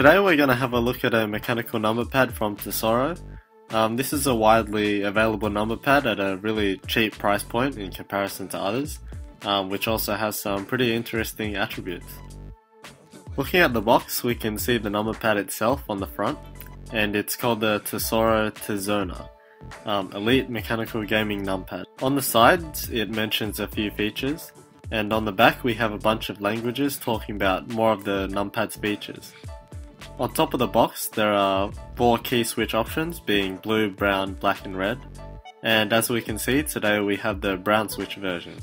Today we're going to have a look at a mechanical number pad from Tesoro. This is a widely available number pad at a really cheap price point in comparison to others, which also has some pretty interesting attributes. Looking at the box, we can see the number pad itself on the front, and it's called the Tesoro Tizona, Elite Mechanical Gaming Numpad. On the sides, it mentions a few features, and on the back we have a bunch of languages talking about more of the numpad's features. On top of the box there are 4 key switch options, being blue, brown, black and red, and as we can see today we have the brown switch version.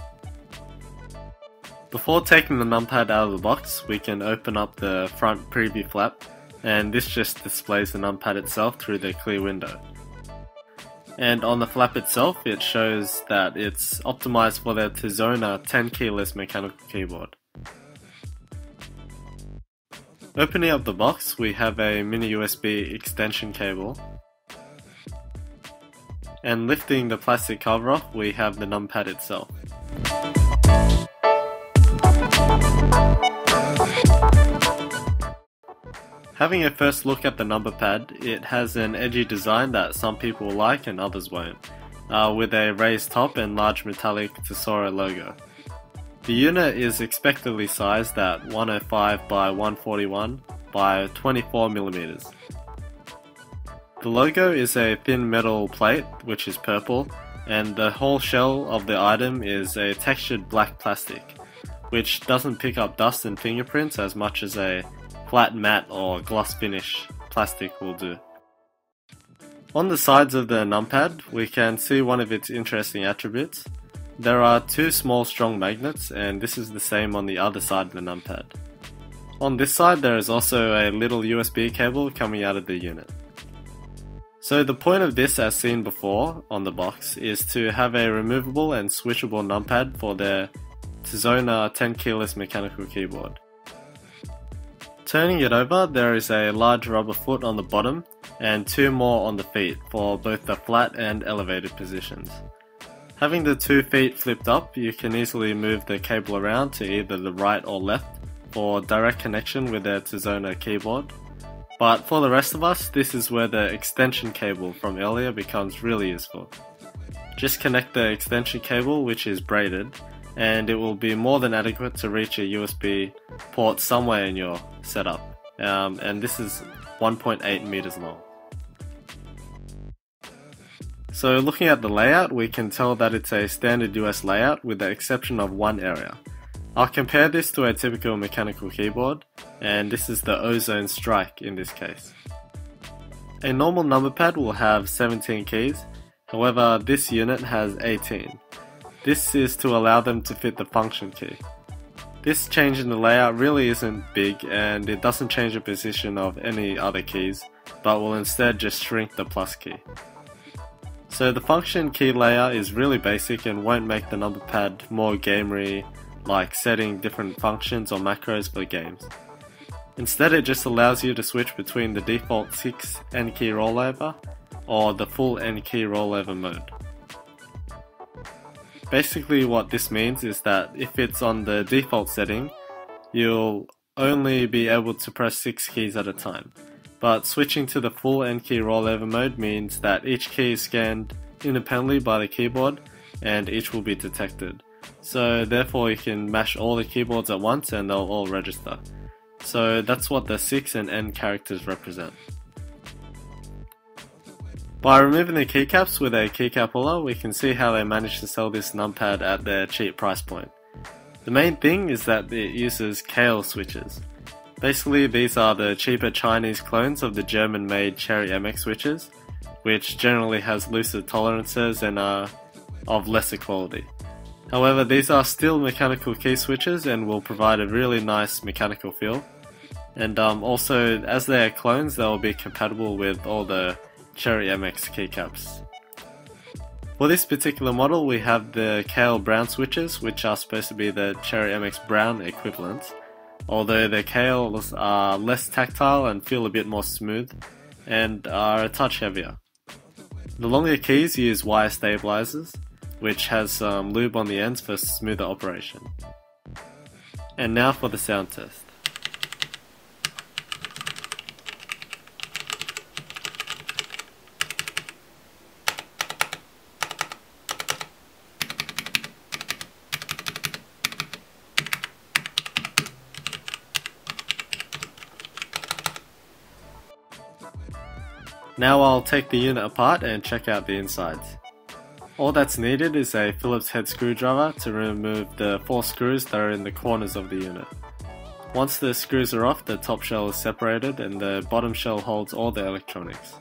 Before taking the numpad out of the box, we can open up the front preview flap, and this just displays the numpad itself through the clear window. And on the flap itself it shows that it's optimized for the Tizona 10 keyless mechanical keyboard. Opening up the box, we have a mini USB extension cable, and lifting the plastic cover off we have the numpad itself. Having a first look at the number pad, it has an edgy design that some people like and others won't, with a raised top and large metallic Tesoro logo. The unit is expectedly sized at 105 by 141 by 24mm. The logo is a thin metal plate which is purple, and the whole shell of the item is a textured black plastic, which doesn't pick up dust and fingerprints as much as a flat matte or gloss finish plastic will do. On the sides of the numpad we can see one of its interesting attributes. There are 2 small strong magnets, and this is the same on the other side of the numpad. On this side there is also a little USB cable coming out of the unit. So the point of this, as seen before on the box, is to have a removable and switchable numpad for the Tizona 10 keyless mechanical keyboard. Turning it over, there is a large rubber foot on the bottom and 2 more on the feet for both the flat and elevated positions. Having the 2 feet flipped up, you can easily move the cable around to either the right or left for direct connection with the Tizona keyboard. But for the rest of us, this is where the extension cable from earlier becomes really useful. Just connect the extension cable, which is braided, and it will be more than adequate to reach a USB port somewhere in your setup, and this is 1.8 meters long. So looking at the layout, we can tell that it's a standard US layout with the exception of one area. I'll compare this to a typical mechanical keyboard, and this is the Ozone Strike in this case. A normal number pad will have 17 keys, however this unit has 18. This is to allow them to fit the function key. This change in the layout really isn't big, and it doesn't change the position of any other keys, but will instead just shrink the plus key. So the function key layout is really basic and won't make the number pad more gamery, like setting different functions or macros for games. Instead it just allows you to switch between the default 6 N key rollover or the full N key rollover mode. Basically what this means is that if it's on the default setting, you'll only be able to press 6 keys at a time. But switching to the full N key rollover mode means that each key is scanned independently by the keyboard and each will be detected. So therefore you can mash all the keyboards at once and they'll all register. So that's what the 6 and N characters represent. By removing the keycaps with a keycap puller, we can see how they managed to sell this numpad at their cheap price point. The main thing is that it uses Kailh switches. Basically these are the cheaper Chinese clones of the German-made Cherry MX switches, which generally has looser tolerances and are of lesser quality. However, these are still mechanical key switches and will provide a really nice mechanical feel. And also, as they are clones, they will be compatible with all the Cherry MX keycaps. For this particular model we have the Kailh Brown switches, which are supposed to be the Cherry MX Brown equivalent, although the Kailhs are less tactile and feel a bit more smooth and are a touch heavier. The longer keys use wire stabilizers, which has some lube on the ends for smoother operation. And now for the sound test. Now I'll take the unit apart and check out the insides. All that's needed is a Phillips head screwdriver to remove the 4 screws that are in the corners of the unit. Once the screws are off, the top shell is separated and the bottom shell holds all the electronics.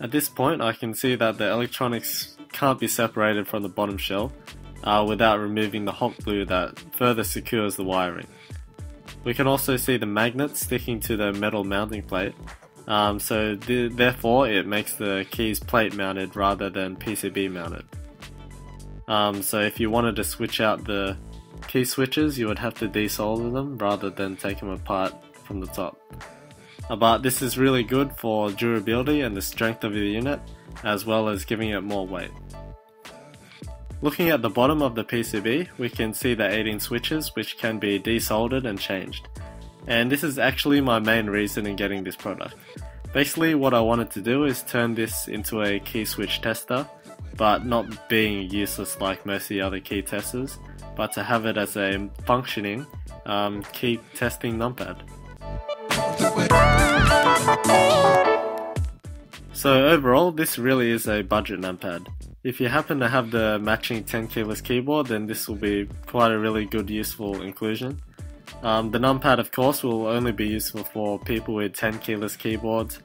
At this point I can see that the electronics can't be separated from the bottom shell without removing the hot glue that further secures the wiring. We can also see the magnet sticking to the metal mounting plate, therefore it makes the keys plate mounted rather than PCB mounted. So if you wanted to switch out the key switches, you would have to desolder them rather than take them apart from the top. But this is really good for durability and the strength of the unit, as well as giving it more weight. Looking at the bottom of the PCB, we can see the 18 switches which can be desoldered and changed. And this is actually my main reason in getting this product. Basically what I wanted to do is turn this into a key switch tester, but not being useless like most of the other key testers, but to have it as a functioning key testing numpad. So overall, this really is a budget numpad. If you happen to have the matching 10 keyless keyboard, then this will be quite a really good useful inclusion. The numpad of course will only be useful for people with 10 keyless keyboards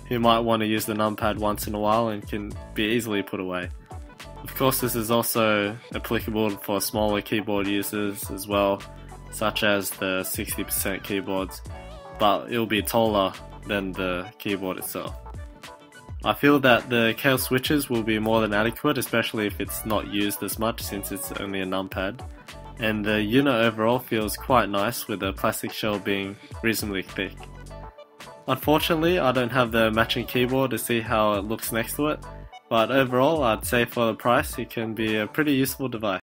who might want to use the numpad once in a while and can be easily put away. Of course this is also applicable for smaller keyboard users as well, such as the 60% keyboards, but it will be taller than the keyboard itself. I feel that the Kailh switches will be more than adequate, especially if it's not used as much since it's only a numpad. And the unit overall feels quite nice with the plastic shell being reasonably thick. Unfortunately, I don't have the matching keyboard to see how it looks next to it, but overall I'd say for the price it can be a pretty useful device.